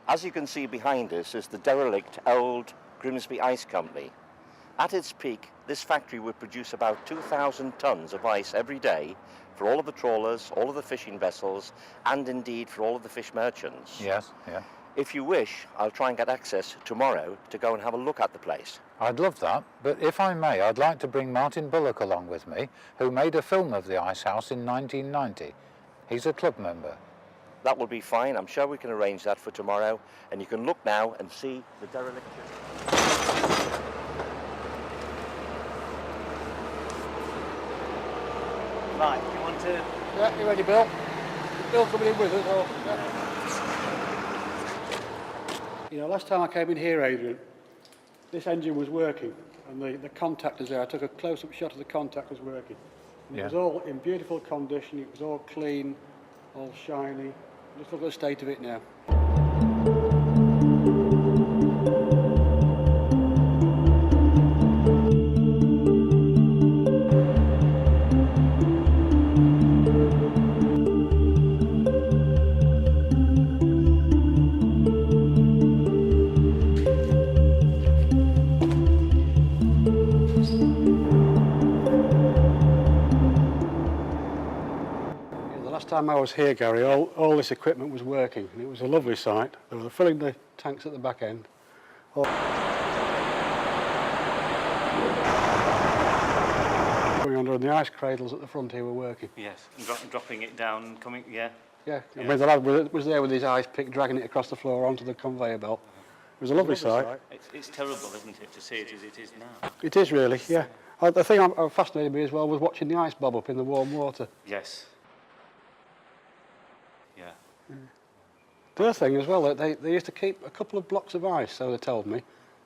As you can see behind us is the derelict old Grimsby Ice Company. At its peak, this factory would produce about 2,000 tonnes of ice every day for all of the trawlers, all of the fishing vessels, and indeed for all of the fish merchants. Yes, yeah. If you wish, I'll try and get access tomorrow to go and have a look at the place. I'd love that, but if I may, I'd like to bring Martin Bullock along with me, who made a film of the ice house in 1990. He's a club member. That will be fine. I'm sure we can arrange that for tomorrow, and you can look now and see the dereliction. Right, you want to... Yeah, you ready, Bill? Bill coming in with us? Or... Yeah. You know, last time I came in here, Adrian, this engine was working, and the contactors there, I took a close-up shot of the contactors working. And Yeah. It was all in beautiful condition, it was all clean, all shiny. Just look at the state of it now. Last time I was here, Gary, all this equipment was working, and it was a lovely sight. They were filling the tanks at the back end. Going under, and the ice cradles at the front here were working. Yes, and dropping it down, coming, yeah. Yeah, I mean, the lad was there with his ice pick, dragging it across the floor onto the conveyor belt. It was a lovely sight. It's terrible, isn't it, to see it as it is now? It is really, yeah. The thing that fascinated me as well was watching the ice bob up in the warm water. Yes. Yeah. The other thing as well, that they used to keep a couple of blocks of ice, so they told me,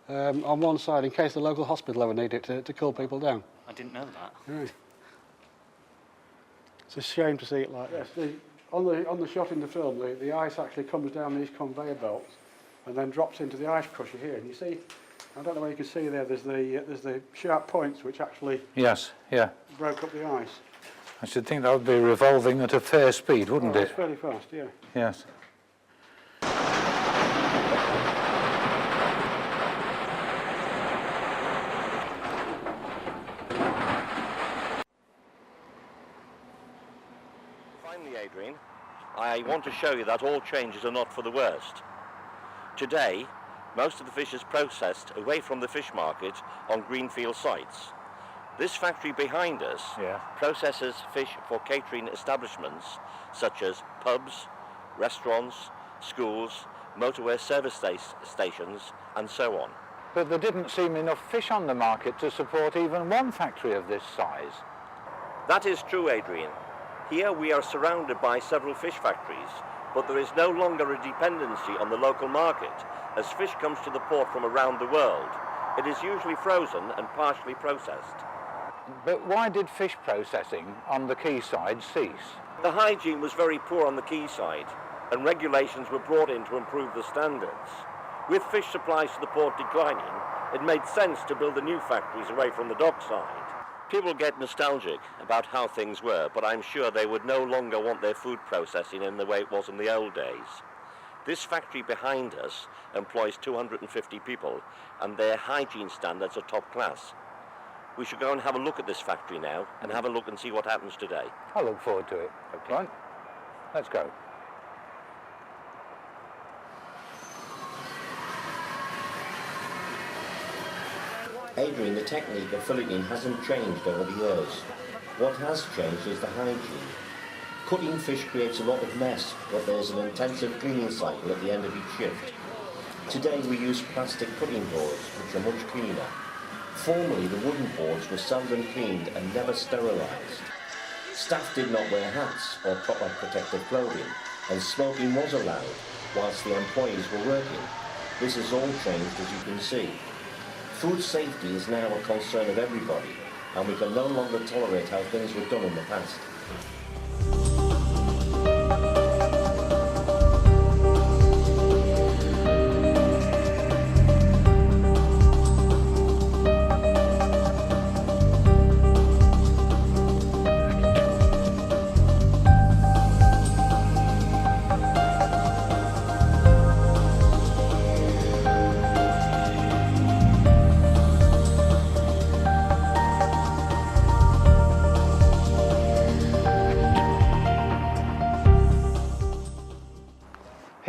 on one side in case the local hospital ever needed it to cool people down. I didn't know that. Right. It's a shame to see it like this. On the shot in the film, the ice actually comes down these conveyor belts and then drops into the ice crusher here. And you see, I don't know whether you can see there, there's the sharp points which actually Yes, yeah. broke up the ice. I should think that would be revolving at a fair speed, wouldn't it? It's fairly fast, yeah. Yes. Finally, Adrian, I want to show you that all changes are not for the worst. Today, most of the fish is processed away from the fish market on greenfield sites. This factory behind us processes fish for catering establishments such as pubs, restaurants, schools, motorway service stations and so on. But there didn't seem enough fish on the market to support even one factory of this size. That is true, Adrian. Here we are surrounded by several fish factories, but there is no longer a dependency on the local market as fish comes to the port from around the world. It is usually frozen and partially processed. But why did fish processing on the quayside cease? The hygiene was very poor on the quayside, and regulations were brought in to improve the standards. With fish supplies to the port declining, it made sense to build the new factories away from the dockside. People get nostalgic about how things were, but I'm sure they would no longer want their food processing in the way it was in the old days. This factory behind us employs 250 people, and their hygiene standards are top class. We should go and have a look at this factory now and have a look and see what happens today. I look forward to it. Okay. Right, let's go. Adrian, the technique of filleting hasn't changed over the years. What has changed is the hygiene. Cutting fish creates a lot of mess, but there's an intensive cleaning cycle at the end of each shift. Today we use plastic cutting boards, which are much cleaner. Formerly the wooden boards were seldom cleaned and never sterilised. Staff did not wear hats or proper protective clothing, and smoking was allowed whilst the employees were working. This has all changed, as you can see. Food safety is now a concern of everybody, and we can no longer tolerate how things were done in the past.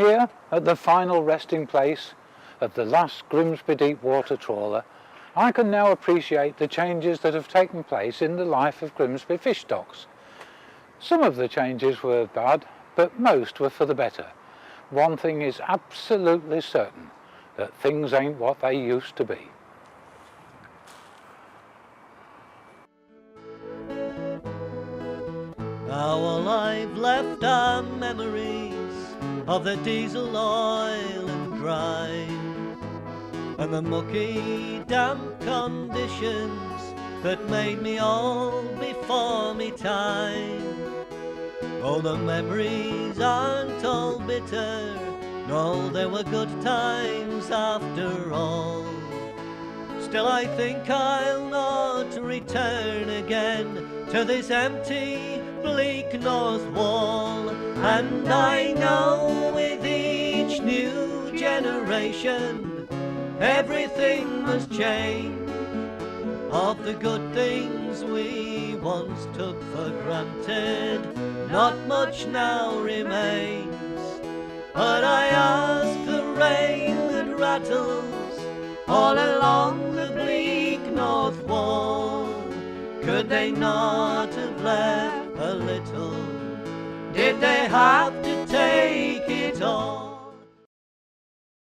Here, at the final resting place of the last Grimsby deep water trawler, I can now appreciate the changes that have taken place in the life of Grimsby fish stocks. Some of the changes were bad, but most were for the better. One thing is absolutely certain, that things ain't what they used to be. How alive left our memories of the diesel oil and grime, and the mucky damp conditions that made me old before me time. Oh, the memories aren't all bitter, no, they were good times after all. Still I think I'll not return again to this empty, bleak north wall, and I know with each new generation everything must change. Of the good things we once took for granted, not much now remains. But I ask the rain that rattles all along the bleak north wall, could they not have left a little? Did they have to take it all?